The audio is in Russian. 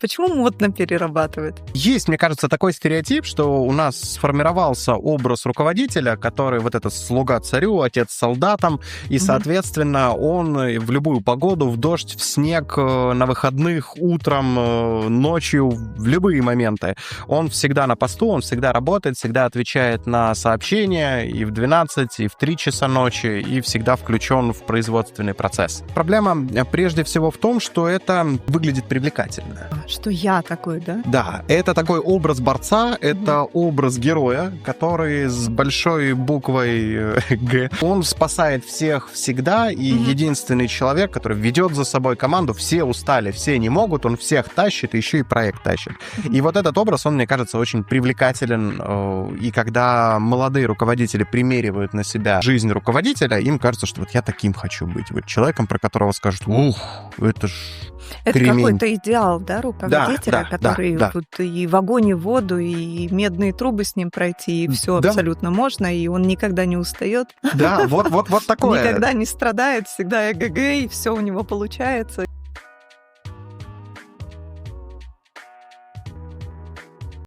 Почему модно перерабатывать? Есть, мне кажется, такой стереотип, что у нас сформировался образ руководителя, который вот этот слуга царю, отец солдатам, и, соответственно, он в любую погоду, в дождь, в снег, на выходных, утром, ночью, в любые моменты, он всегда на посту, он всегда работает, всегда отвечает на сообщения и в 12, и в 3 часа ночи, и всегда включен в производственный процесс. Проблема прежде всего в том, что это выглядит привлекательно. Что я такой, да? Да, это такой образ борца, это образ героя, который с большой буквой «Г». Он спасает всех всегда, и единственный человек, который ведет за собой команду, все устали, все не могут, он всех тащит, и еще и проект тащит. И вот этот образ, он, мне кажется, очень привлекателен, и когда молодые руководители примеривают на себя жизнь руководителя, им кажется, что вот я таким хочу быть, вот человеком, про которого скажут: ух, это ж Это кремень. какой-то идеал, да, руководителя, который да. вот и в огонь, и в воду, и медные трубы с ним пройти, и все Да. абсолютно можно, и он никогда не устает, Да, вот такое. никогда не страдает, всегда эгг, и все у него получается.